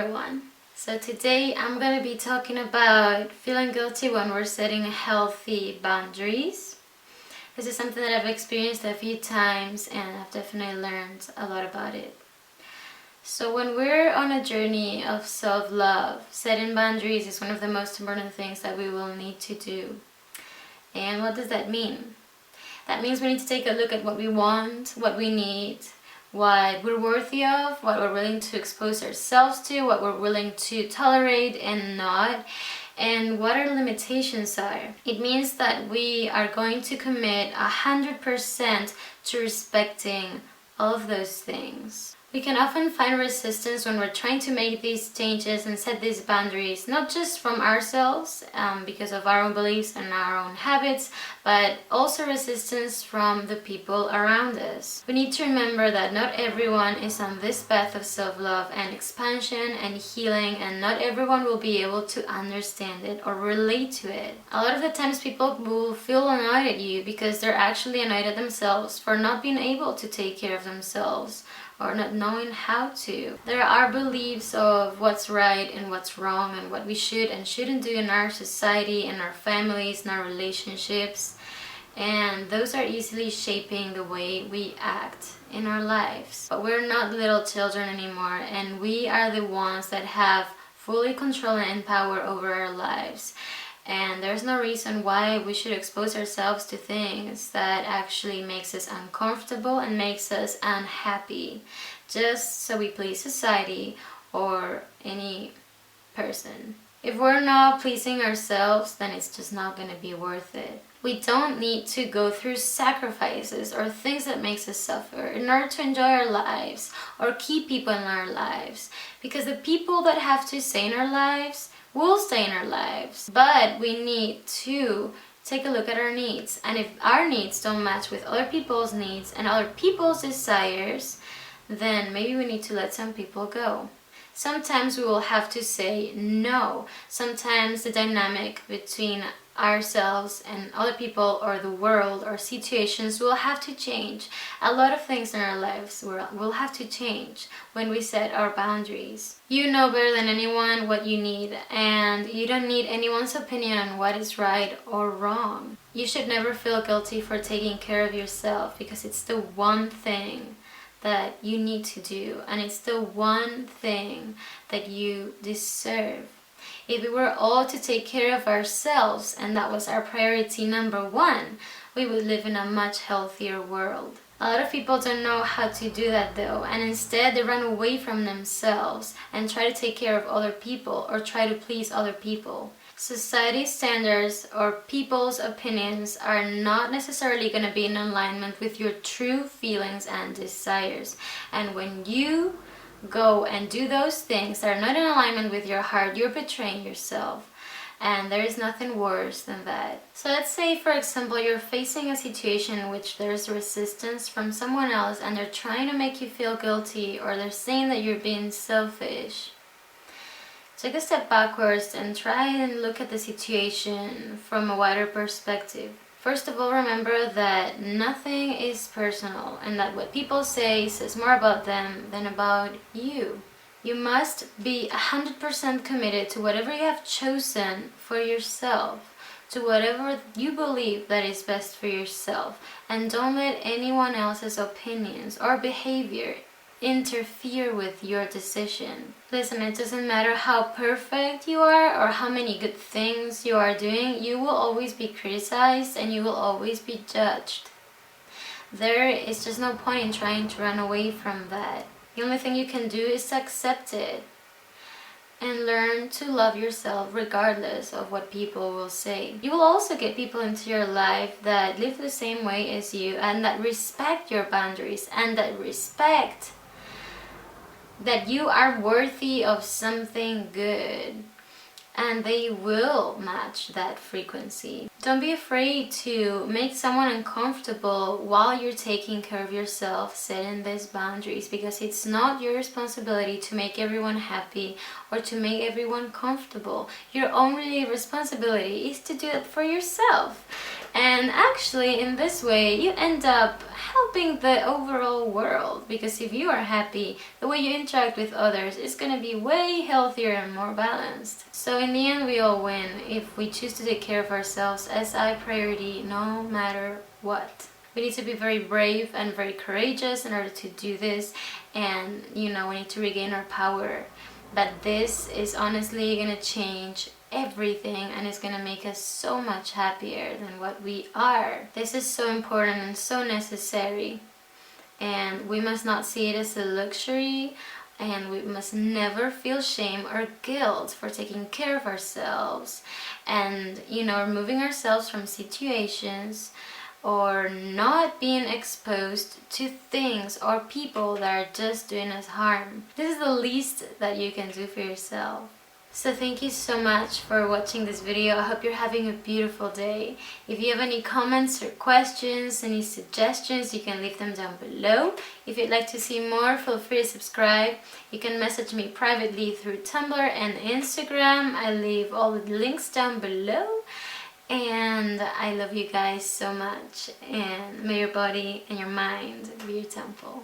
everyone. So today I'm going to be talking about feeling guilty when we're setting healthy boundaries. This is something that I've experienced a few times and I've definitely learned a lot about it. So when we're on a journey of self-love, setting boundaries is one of the most important things that we will need to do. And what does that mean? That means we need to take a look at what we want, what we need, what we're worthy of, what we're willing to expose ourselves to, what we're willing to tolerate and not, and what our limitations are. It means that we are going to commit 100% to respecting all of those things. We can often find resistance when we're trying to make these changes and set these boundaries, not just from ourselves, because of our own beliefs and our own habits, but also resistance from the people around us. We need to remember that not everyone is on this path of self-love and expansion and healing, and not everyone will be able to understand it or relate to it. A lot of the times people will feel annoyed at you because they're actually annoyed at themselves for not being able to take care of themselves, or not knowing how to. There are beliefs of what's right and what's wrong and what we should and shouldn't do in our society, in our families, in our relationships, and those are easily shaping the way we act in our lives. But we're not little children anymore, and we are the ones that have fully control and power over our lives. And there's no reason why we should expose ourselves to things that actually makes us uncomfortable and makes us unhappy just so we please society or any person. If we're not pleasing ourselves, then it's just not going to be worth it. We don't need to go through sacrifices or things that makes us suffer in order to enjoy our lives or keep people in our lives, because the people that have to stay in our lives will stay in our lives. But we need to take a look at our needs, and if our needs don't match with other people's needs and other people's desires, then maybe we need to let some people go. Sometimes we will have to say no. Sometimes the dynamic between ourselves and other people or the world or situations will have to change. A lot of things in our lives will have to change when we set our boundaries. You know better than anyone what you need, and you don't need anyone's opinion on what is right or wrong. You should never feel guilty for taking care of yourself, because it's the one thing that you need to do, and it's the one thing that you deserve. If we were all to take care of ourselves and that was our priority number one, we would live in a much healthier world. A lot of people don't know how to do that though, and instead they run away from themselves and try to take care of other people or try to please other people. Society standards or people's opinions are not necessarily going to be in alignment with your true feelings and desires. And when you go and do those things that are not in alignment with your heart, you're betraying yourself. And there is nothing worse than that. So let's say, for example, you're facing a situation in which there's resistance from someone else and they're trying to make you feel guilty, or they're saying that you're being selfish. Take a step backwards and try and look at the situation from a wider perspective. First of all, remember that nothing is personal, and that what people say says more about them than about you. You must be 100% committed to whatever you have chosen for yourself, to whatever you believe that is best for yourself, and don't let anyone else's opinions or behavior interfere with your decision. Listen, it doesn't matter how perfect you are or how many good things you are doing, you will always be criticized and you will always be judged. There is just no point in trying to run away from that. The only thing you can do is accept it and learn to love yourself regardless of what people will say. You will also get people into your life that live the same way as you and that respect your boundaries and that respect that you are worthy of something good, and they will match that frequency. Don't be afraid to make someone uncomfortable while you're taking care of yourself, setting these boundaries, because it's not your responsibility to make everyone happy or to make everyone comfortable. Your only responsibility is to do it for yourself. And actually, in this way, you end up helping the overall world, because if you are happy, the way you interact with others is going to be way healthier and more balanced. So in the end, we all win if we choose to take care of ourselves as our priority, no matter what. We need to be very brave and very courageous in order to do this, and we need to regain our power. But this is honestly going to change everything, and it's going to make us so much happier than what we are. This is so important and so necessary, and we must not see it as a luxury, and we must never feel shame or guilt for taking care of ourselves and removing ourselves from situations or not being exposed to things or people that are just doing us harm. This is the least that you can do for yourself. So thank you so much for watching this video. I hope you're having a beautiful day. If you have any comments or questions, any suggestions, you can leave them down below. If you'd like to see more, feel free to subscribe. You can message me privately through Tumblr and Instagram. I leave all the links down below. And I love you guys so much, and may your body and your mind be your temple.